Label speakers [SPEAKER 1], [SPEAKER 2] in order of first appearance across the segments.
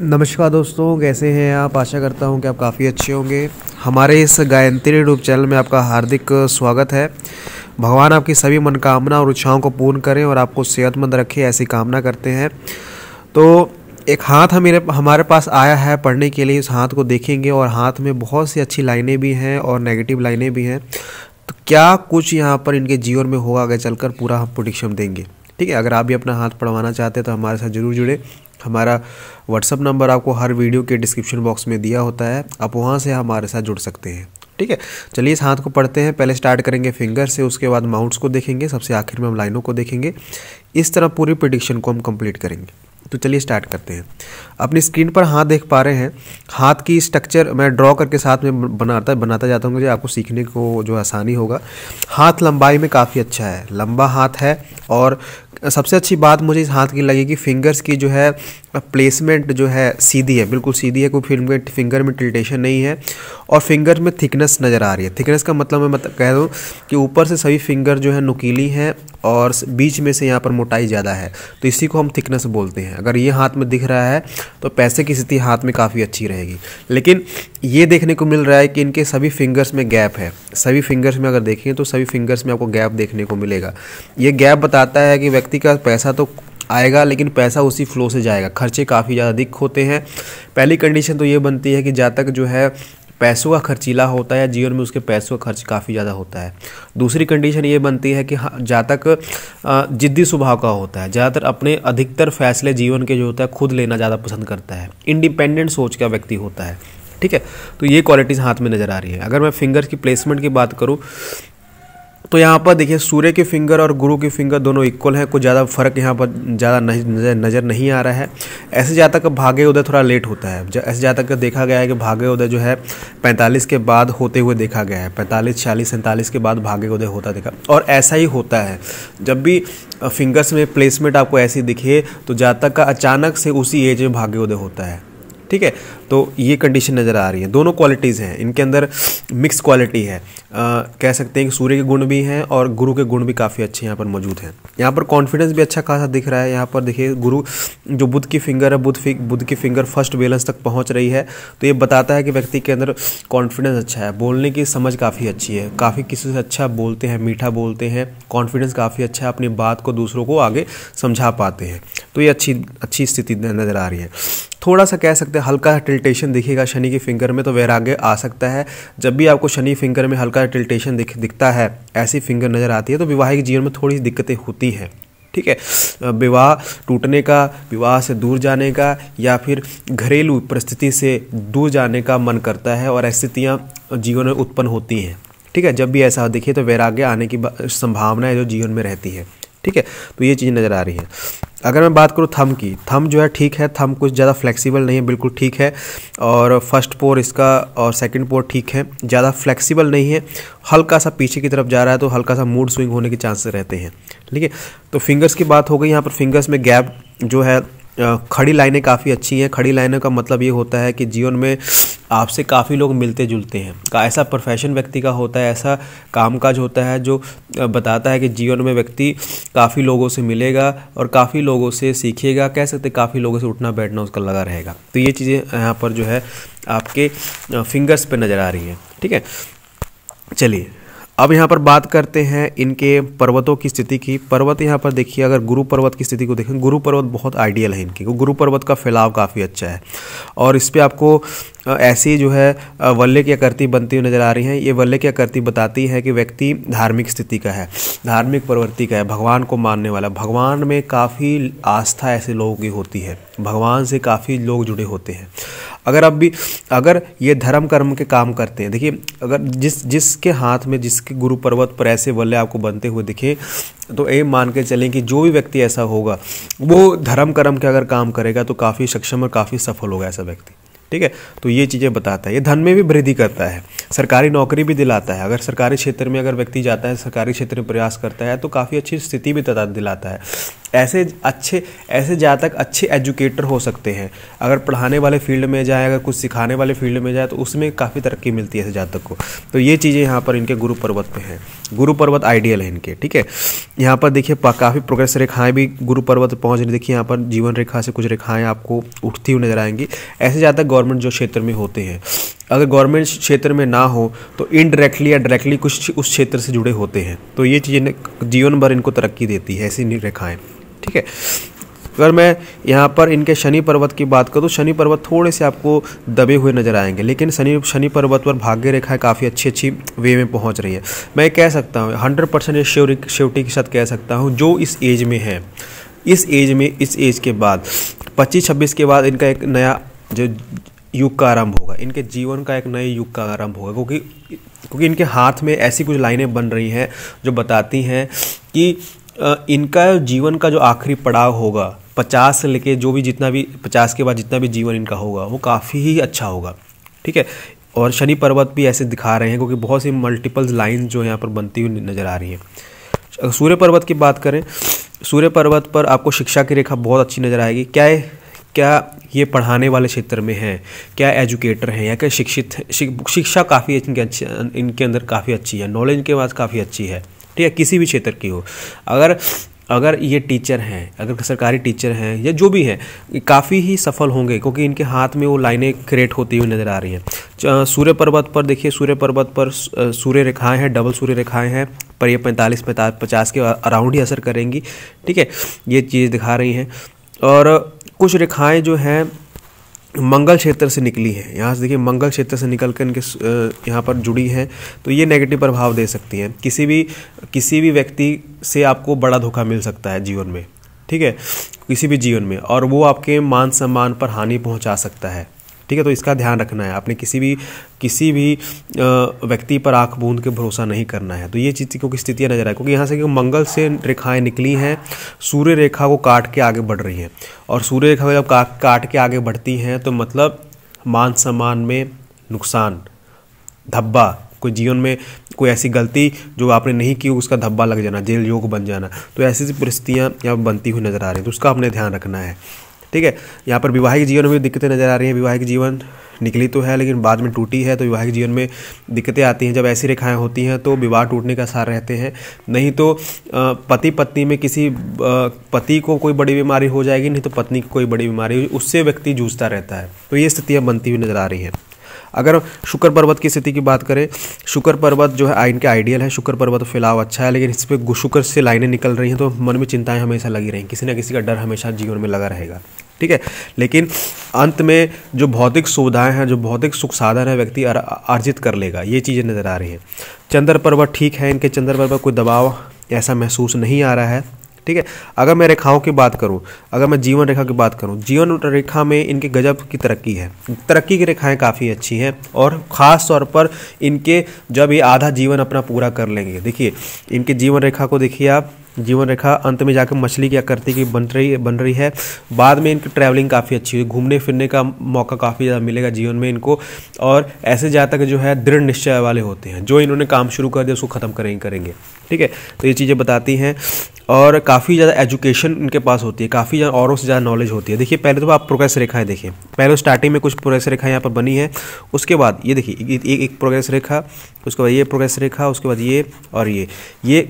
[SPEAKER 1] नमस्कार दोस्तों, कैसे हैं आप। आशा करता हूं कि आप काफ़ी अच्छे होंगे। हमारे इस गायत्री यूट्यूब चैनल में आपका हार्दिक स्वागत है। भगवान आपकी सभी मनोकामना और इच्छाओं को पूर्ण करें और आपको सेहतमंद रखे, ऐसी कामना करते हैं। तो एक हाथ हमारे पास आया है पढ़ने के लिए। इस हाथ को देखेंगे और हाथ में बहुत सी अच्छी लाइनें भी हैं और नेगेटिव लाइनें भी हैं। तो क्या कुछ यहाँ पर इनके जीवन में होगा, आगे चलकर पूरा हम प्रेडिक्शन देंगे। ठीक है, अगर आप भी अपना हाथ पढ़वाना चाहते हैं तो हमारे साथ ज़रूर जुड़े। हमारा व्हाट्सअप नंबर आपको हर वीडियो के डिस्क्रिप्शन बॉक्स में दिया होता है, आप वहाँ से हमारे साथ जुड़ सकते हैं। ठीक है, चलिए इस हाथ को पढ़ते हैं। पहले स्टार्ट करेंगे फिंगर से, उसके बाद माउंट्स को देखेंगे, सबसे आखिर में हम लाइनों को देखेंगे। इस तरह पूरी प्रेडिक्शन को हम कंप्लीट करेंगे। तो चलिए स्टार्ट करते हैं। अपनी स्क्रीन पर हाथ देख पा रहे हैं। हाथ की स्ट्रक्चर मैं ड्रॉ करके साथ में बनाता जाता हूँ, जो आपको सीखने को जो आसानी होगा। हाथ लंबाई में काफ़ी अच्छा है, लंबा हाथ है। और सबसे अच्छी बात मुझे इस हाथ की लगी कि फिंगर्स की जो है प्लेसमेंट जो है सीधी है, बिल्कुल सीधी है। कोई फिंगर में टिल्टेशन नहीं है। और फिंगर में थिकनेस नज़र आ रही है। थिकनेस का मतलब मैं कह दूँ कि ऊपर से सभी फिंगर जो है नुकीली हैं और बीच में से यहाँ पर मोटाई ज़्यादा है, तो इसी को हम थिकनेस बोलते हैं। अगर ये हाथ में दिख रहा है तो पैसे की स्थिति हाथ में काफ़ी अच्छी रहेगी। लेकिन ये देखने को मिल रहा है कि इनके सभी फिंगर्स में गैप है। सभी फिंगर्स में अगर देखें तो सभी फिंगर्स में आपको गैप देखने को मिलेगा। ये गैप बताता है कि व्यक्ति का पैसा तो आएगा, लेकिन पैसा उसी फ्लो से जाएगा। खर्चे काफ़ी ज़्यादा अधिक होते हैं। पहली कंडीशन तो ये बनती है कि जहाँ तक जो है पैसों का खर्चीला होता है, जीवन में उसके पैसों का खर्च काफ़ी ज़्यादा होता है। दूसरी कंडीशन ये बनती है कि जहाँ तक जिद्दी स्वभाव का होता है, ज़्यादातर अपने अधिकतर फैसले जीवन के जो होता है खुद लेना ज़्यादा पसंद करता है। इंडिपेंडेंट सोच का व्यक्ति होता है। ठीक है, तो ये क्वालिटीज़ हाथ में नज़र आ रही है। अगर मैं फिंगर की प्लेसमेंट की बात करूँ तो यहाँ पर देखिए सूर्य के फिंगर और गुरु के फिंगर दोनों इक्वल हैं। कुछ ज़्यादा फर्क यहाँ पर ज़्यादा नज़र नहीं आ रहा है। ऐसे जहाँ तक भाग्य उदय थोड़ा लेट होता है। ऐसे जहाँ तक देखा गया है कि भाग्य उदय जो है 45 के बाद होते हुए देखा गया है। 45, 46, 47 के बाद भाग्य उदय होता देखा, और ऐसा ही होता है। जब भी फिंगर्स में प्लेसमेंट आपको ऐसी दिखे तो जहाँ तक का अचानक से उसी एज में भाग्य उदय होता है। ठीक है, तो ये कंडीशन नज़र आ रही है। दोनों क्वालिटीज़ हैं, इनके अंदर मिक्स क्वालिटी है। कह सकते हैं कि सूर्य के गुण भी हैं और गुरु के गुण भी काफ़ी अच्छे यहाँ पर मौजूद हैं। यहाँ पर कॉन्फिडेंस भी अच्छा खासा दिख रहा है। यहाँ पर देखिए गुरु जो बुध की फिंगर है, बुध की फिंगर फर्स्ट बैलेंस तक पहुँच रही है, तो ये बताता है कि व्यक्ति के अंदर कॉन्फिडेंस अच्छा है। बोलने की समझ काफ़ी अच्छी है, काफ़ी किसी से अच्छा बोलते हैं, मीठा बोलते हैं। कॉन्फिडेंस काफ़ी अच्छा है, अपनी बात को दूसरों को आगे समझा पाते हैं। तो ये अच्छी स्थिति नज़र आ रही है। थोड़ा सा कह सकते हैं हल्का टिल्टेशन दिखेगा शनि की फिंगर में, तो वैराग्य आ सकता है। जब भी आपको शनि फिंगर में हल्का टिल्टेशन दिखता है, ऐसी फिंगर नज़र आती है, तो वैवाहिक जीवन में थोड़ी दिक्कतें होती हैं। ठीक है, विवाह टूटने का, विवाह से दूर जाने का, या फिर घरेलू परिस्थिति से दूर जाने का मन करता है, और ऐसी स्थितियाँ जीवन में उत्पन्न होती हैं। ठीक है, जब भी ऐसा दिखे तो वैराग्य आने की संभावना है जो जीवन में रहती है। ठीक है, तो ये चीज़ नज़र आ रही है। अगर मैं बात करूँ थंब की, थंब जो है ठीक है। थंब कुछ ज़्यादा फ्लेक्सिबल नहीं है, बिल्कुल ठीक है। और फर्स्ट पोर इसका और सेकंड पोर ठीक है, ज़्यादा फ्लेक्सिबल नहीं है। हल्का सा पीछे की तरफ जा रहा है, तो हल्का सा मूड स्विंग होने के चांसेस रहते हैं। ठीक है, तो फिंगर्स की बात हो गई। यहाँ पर फिंगर्स में गैप जो है, खड़ी लाइनें काफ़ी अच्छी हैं। खड़ी लाइनों का मतलब ये होता है कि जीवन में आपसे काफ़ी लोग मिलते जुलते हैं। ऐसा प्रोफेशन व्यक्ति का होता है, ऐसा कामकाज होता है जो बताता है कि जीवन में व्यक्ति काफ़ी लोगों से मिलेगा और काफ़ी लोगों से सीखेगा। कह सकते हैं काफ़ी लोगों से उठना बैठना उसका लगा रहेगा। तो ये चीज़ें यहाँ पर जो है आपके फिंगर्स पे नज़र आ रही हैं। ठीक है, चलिए अब यहाँ पर बात करते हैं इनके पर्वतों की स्थिति की। पर्वत यहाँ पर देखिए, अगर गुरु पर्वत की स्थिति को देखें, गुरु पर्वत बहुत आइडियल है इनकी। गुरु पर्वत का फैलाव काफ़ी अच्छा है, और इस पर आपको ऐसी जो है वल्ले की आकृति बनती हुई नज़र आ रही है। ये वल्ले की आकृति बताती है कि व्यक्ति धार्मिक स्थिति का है, धार्मिक प्रवृत्ति का है, भगवान को मानने वाला। भगवान में काफ़ी आस्था ऐसे लोगों की होती है, भगवान से काफ़ी लोग जुड़े होते हैं। अगर ये धर्म कर्म के काम करते हैं, देखिए अगर जिसके हाथ में, जिसके गुरु पर्वत पर ऐसे वल्ले आपको बनते हुए दिखे, तो ये मान के चलें कि जो भी व्यक्ति ऐसा होगा वो धर्म कर्म के अगर काम करेगा तो काफ़ी सक्षम और काफ़ी सफल होगा ऐसा व्यक्ति। ठीक है, तो ये चीज़ें बताता है। ये धन में भी वृद्धि करता है, सरकारी नौकरी भी दिलाता है। अगर सरकारी क्षेत्र में अगर व्यक्ति जाता है, सरकारी क्षेत्र में प्रयास करता है, तो काफ़ी अच्छी स्थिति भी दिलाता है। ऐसे जातक अच्छे एजुकेटर हो सकते हैं। अगर पढ़ाने वाले फील्ड में जाए, अगर कुछ सिखाने वाले फील्ड में जाए तो उसमें काफ़ी तरक्की मिलती है ऐसे जातक को। तो ये चीज़ें यहाँ पर इनके गुरु पर्वत पे हैं। गुरु पर्वत आइडियल है इनके, ठीक है। यहाँ पर देखिए काफ़ी प्रोग्रेस रेखाएं भी गुरु पर्वत पर पहुँच रही। देखिए यहाँ पर जीवन रेखा से कुछ रेखाएं आपको उठती हुई नजर आएंगी। ऐसे जातक गवर्नमेंट जो क्षेत्र में होते हैं, अगर गवर्नमेंट क्षेत्र में ना हो तो इनडायरेक्टली या डायरेक्टली कुछ उस क्षेत्र से जुड़े होते हैं। तो ये चीज़ें जीवन भर इनको तरक्की देती है, ऐसी रेखाएं, ठीक है। अगर मैं यहाँ पर इनके शनि पर्वत की बात करूँ तो शनि पर्वत थोड़े से आपको दबे हुए नजर आएंगे, लेकिन शनि पर्वत पर भाग्य रेखाएं काफ़ी अच्छी वे में पहुँच रही है। मैं कह सकता हूँ 100% श्योरिटी के साथ कह सकता हूँ, जो इस एज में है, इस एज के बाद 25-26 के बाद इनका एक नया जो युग का आरंभ होगा, इनके जीवन का एक नए युग का आरंभ होगा। क्योंकि इनके हाथ में ऐसी कुछ लाइनें बन रही हैं जो बताती हैं कि इनका जीवन का जो आखिरी पड़ाव होगा 50 से लेके जो भी 50 के बाद जितना भी जीवन इनका होगा वो काफ़ी ही अच्छा होगा, ठीक है। और शनि पर्वत भी ऐसे दिखा रहे हैं, क्योंकि बहुत सी मल्टीपल लाइन जो यहाँ पर बनती हुई नज़र आ रही है। सूर्य पर्वत की बात करें, सूर्य पर्वत पर आपको शिक्षा की रेखा बहुत अच्छी नज़र आएगी। क्या ये पढ़ाने वाले क्षेत्र में हैं, क्या एजुकेटर हैं, या क्या शिक्षित हैं? शिक्षा काफ़ी इनके अंदर काफ़ी अच्छी है, नॉलेज इनके पास काफ़ी अच्छी है, ठीक है। किसी भी क्षेत्र की हो, अगर ये टीचर हैं, अगर सरकारी टीचर हैं या जो भी हैं, काफ़ी ही सफल होंगे, क्योंकि इनके हाथ में वो लाइनें क्रिएट होती हुई नज़र आ रही हैं। सूर्य पर्वत पर देखिए, सूर्य पर्वत पर सूर्य रेखाएं हैं, डबल सूर्य रेखाएं हैं, पर ये 45-50 के अराउंड ही असर करेंगी, ठीक है। ये चीज़ दिखा रही हैं। और कुछ रेखाएं जो हैं मंगल क्षेत्र से निकली है, यहाँ से देखिए मंगल क्षेत्र से निकल कर इनके यहाँ पर जुड़ी हैं, तो ये नेगेटिव प्रभाव दे सकती हैं। किसी भी व्यक्ति से आपको बड़ा धोखा मिल सकता है जीवन में, ठीक है, किसी भी जीवन में, और वो आपके मान सम्मान पर हानि पहुँचा सकता है, ठीक है। तो इसका ध्यान रखना है, आपने किसी भी व्यक्ति पर आंख बूंद के भरोसा नहीं करना है। तो ये चीज़ क्योंकि स्थितियाँ नजर आए, क्योंकि यहाँ से मंगल से रेखाएं निकली हैं, सूर्य रेखा को काट के आगे बढ़ रही हैं, और सूर्य रेखा को जब काट के आगे बढ़ती हैं तो मतलब मान सम्मान में नुकसान, धब्बा, कोई जीवन में कोई ऐसी गलती जो आपने नहीं की उसका धब्बा लग जाना, जेल योग बन जाना। तो ऐसी परिस्थितियाँ यहाँ बनती हुई नजर आ रही हैं, तो उसका आपने ध्यान रखना है, ठीक है। यहाँ पर वैवाहिक जीवन में दिक्कतें नज़र आ रही हैं। वैवाहिक जीवन निकली तो है लेकिन बाद में टूटी है, तो वैवाहिक जीवन में दिक्कतें आती हैं। जब ऐसी रेखाएं होती हैं तो विवाह टूटने का आसार रहते हैं। नहीं तो पति पत्नी में किसी पति को कोई बड़ी बीमारी हो जाएगी, नहीं तो पत्नी को कोई बड़ी बीमारी, उससे व्यक्ति जूझता रहता है। तो ये स्थितियाँ बनती हुई नज़र आ रही हैं। अगर शुक्र पर्वत की स्थिति की बात करें, शुक्र पर्वत जो है इनके आइडियल है। शुक्र पर्वत फिलहाल अच्छा है, लेकिन इस पर शुक्र से लाइनें निकल रही हैं तो मन में चिंताएं हमेशा लगी रहेंगी, किसी न किसी का डर हमेशा जीवन में लगा रहेगा, ठीक है। लेकिन अंत में जो भौतिक सुविधाएं हैं, जो भौतिक सुख साधन है, व्यक्ति अर्जित कर लेगा, ये चीज़ें नज़र आ रही हैं। चंद्र पर्वत ठीक है, इनके चंद्र पर्वत कोई दबाव ऐसा महसूस नहीं आ रहा है, ठीक है। अगर मैं रेखाओं की बात करूं, अगर मैं जीवन रेखा की बात करूं, जीवन रेखा में इनके गजब की तरक्की है, तरक्की की रेखाएं काफ़ी अच्छी हैं, और ख़ास तौर पर इनके जब ये आधा जीवन अपना पूरा कर लेंगे, देखिए इनके जीवन रेखा को देखिए आप, जीवन रेखा अंत में जाकर मछली की आकृति की बन रही है। बाद में इनकी ट्रैवलिंग काफ़ी अच्छी है, घूमने फिरने का मौका काफ़ी ज़्यादा मिलेगा जीवन में इनको, और ऐसे जातक जो है दृढ़ निश्चय वाले होते हैं, जो इन्होंने काम शुरू कर दिया उसको ख़त्म करेंगे, ठीक है। तो ये चीज़ें बताती हैं, और काफ़ी ज़्यादा एजुकेशन इनके पास होती है, काफ़ी ज़्यादा औरों से ज़्यादा नॉलेज होती है। देखिए पहले तो आप प्रोग्रेस रेखाएं देखिए, पहले स्टार्टिंग में कुछ प्रोग्रेस रेखाएं यहाँ पर बनी है, उसके बाद ये देखिए एक प्रोग्रेस रेखा, उसके बाद ये प्रोग्रेस रेखा, उसके बाद ये, और ये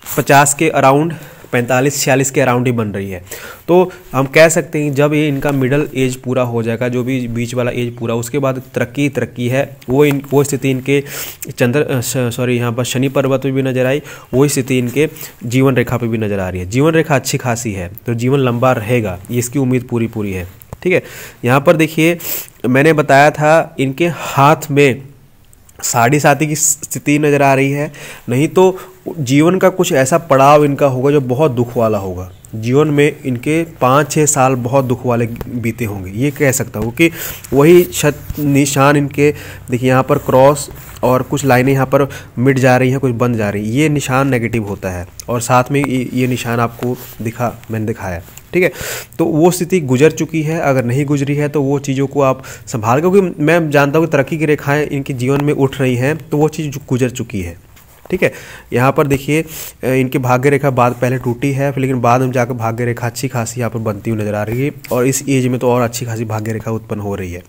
[SPEAKER 1] 50 के अराउंड, 45-46 के अराउंड ही बन रही है। तो हम कह सकते हैं जब ये इनका मिडल एज पूरा हो जाएगा, जो भी बीच वाला एज पूरा, उसके बाद तरक्की है, वो स्थिति इनके यहाँ पर शनि पर्वत पे भी नजर आई, वही स्थिति इनके जीवन रेखा पे भी नजर आ रही है। जीवन रेखा अच्छी खासी है, तो जीवन लंबा रहेगा, ये इसकी उम्मीद पूरी है, ठीक है। यहाँ पर देखिए मैंने बताया था इनके हाथ में 7.5 की स्थिति नज़र आ रही है, नहीं तो जीवन का कुछ ऐसा पड़ाव इनका होगा जो बहुत दुख वाला होगा। जीवन में इनके 5-6 साल बहुत दुख वाले बीते होंगे, ये कह सकता हूँ कि वही निशान इनके देखिए यहाँ पर क्रॉस और कुछ लाइनें यहाँ पर मिट जा रही हैं, कुछ बंद जा रही हैं, ये निशान नेगेटिव होता है, और साथ में ये निशान आपको मैंने दिखाया, ठीक है। तो वो स्थिति गुजर चुकी है, अगर नहीं गुजरी है तो वो चीज़ों को आप संभाल, क्योंकि मैं जानता हूँ कि तरक्की की रेखाएं इनके जीवन में उठ रही हैं, तो वो चीज़ गुजर चुकी है, ठीक है। यहाँ पर देखिए इनकी भाग्य रेखा बाद पहले टूटी है, लेकिन बाद में जाकर भाग्य रेखा अच्छी खासी यहाँ पर बनती हुई नजर आ रही है, और इस एज में तो और अच्छी खासी भाग्य रेखा उत्पन्न हो रही है।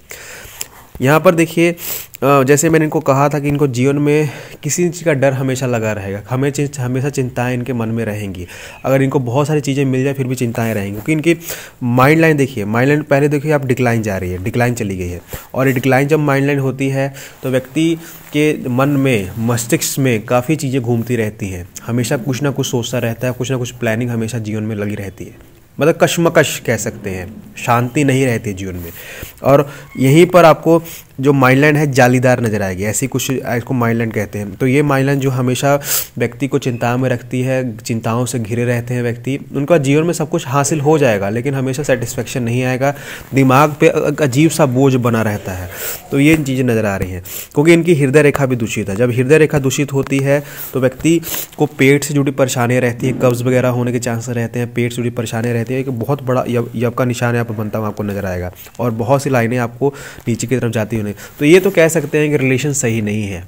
[SPEAKER 1] यहाँ पर देखिए जैसे मैंने इनको कहा था कि इनको जीवन में किसी चीज़ का डर हमेशा लगा रहेगा, हमेशा चिंताएं इनके मन में रहेंगी। अगर इनको बहुत सारी चीज़ें मिल जाए फिर भी चिंताएं रहेंगी, क्योंकि इनकी माइंड लाइन देखिए, माइंड लाइन पहले देखिए आप डिक्लाइन जा रही है, डिक्लाइन चली गई है। और ये डिक्लाइन जब माइंड लाइन होती है तो व्यक्ति के मन में, मस्तिष्क में काफ़ी चीज़ें घूमती रहती हैं, हमेशा कुछ ना कुछ सोचता रहता है, कुछ ना कुछ प्लानिंग हमेशा जीवन में लगी रहती है, मतलब कश्मकश कह सकते हैं, शांति नहीं रहती जीवन में। और यहीं पर आपको जो माइंड लाइन है जालीदार नजर आएगी, ऐसी कुछ इसको माइंड लाइन कहते हैं। तो ये माइंड लाइन जो हमेशा व्यक्ति को चिंता में रखती है, चिंताओं से घिरे रहते हैं व्यक्ति, उनका जीवन में सब कुछ हासिल हो जाएगा लेकिन हमेशा सेटिस्फेक्शन नहीं आएगा, दिमाग पे अजीब सा बोझ बना रहता है। तो ये चीज़ें नज़र आ रही हैं, क्योंकि इनकी हृदय रेखा भी दूषित है। जब हृदय रेखा दूषित होती है तो व्यक्ति को पेट से जुड़ी परेशानियाँ रहती हैं, कब्ज़ वगैरह होने के चांसेस रहते हैं, पेट से जुड़ी परेशानियाँ रहती है। एक बहुत बड़ा यब का निशान यहाँ पर बनता हुआ आपको नजर आएगा, और बहुत सी लाइनें आपको नीचे की तरफ जाती हुई। तो ये तो कह सकते हैं कि रिलेशन सही नहीं है,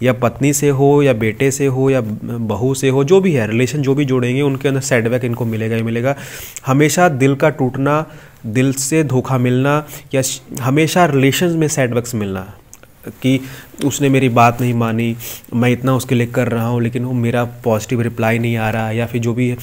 [SPEAKER 1] या पत्नी से हो या बेटे से हो या बहू से हो, जो भी है रिलेशन जो भी जोड़ेंगे उनके अंदर सेटबैक इनको मिलेगा ही मिलेगा। हमेशा दिल का टूटना, दिल से धोखा मिलना, या हमेशा रिलेशन में सेटबैक्स मिलना कि उसने मेरी बात नहीं मानी, मैं इतना उसके लिए कर रहा हूँ लेकिन वो मेरा पॉजिटिव रिप्लाई नहीं आ रहा, या फिर जो भी है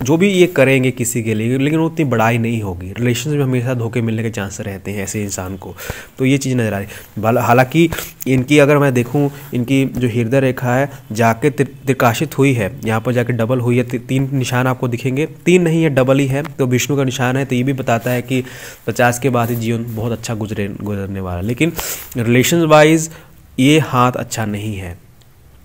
[SPEAKER 1] जो भी ये करेंगे किसी के लिए लेकिन वो उतनी बड़ाई नहीं होगी। रिलेशन में हमेशा धोखे मिलने के चांस रहते हैं ऐसे इंसान को, तो ये चीज़ नज़र आ रही। हालांकि इनकी अगर मैं देखूँ, इनकी जो हृदय रेखा है जाके त्रिकाशित हुई है, यहाँ पर जाके डबल हुई है, 3 निशान आपको दिखेंगे, 3 नहीं है डबल ही है, तो विष्णु का निशान है। तो ये भी बताता है कि 50 के बाद ही जीवन बहुत अच्छा गुजरने वाला, लेकिन रिलेशन वाइज ये हाथ अच्छा नहीं है।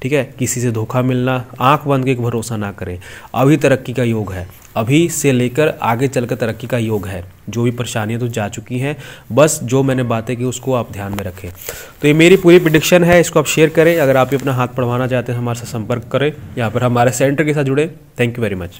[SPEAKER 1] ठीक है, किसी से धोखा मिलना, आंख बंद के भरोसा ना करें। अभी तरक्की का योग है, अभी से लेकर आगे चलकर तरक्की का योग है। जो भी परेशानियां तो जा चुकी हैं, बस जो मैंने बातें की उसको आप ध्यान में रखें। तो ये मेरी पूरी प्रेडिक्शन है, इसको आप शेयर करें। अगर आप भी अपना हाथ पढ़वाना चाहते हैं हमारे साथ संपर्क करें, यहाँ पर हमारे सेंटर के साथ जुड़े। Thank you very much.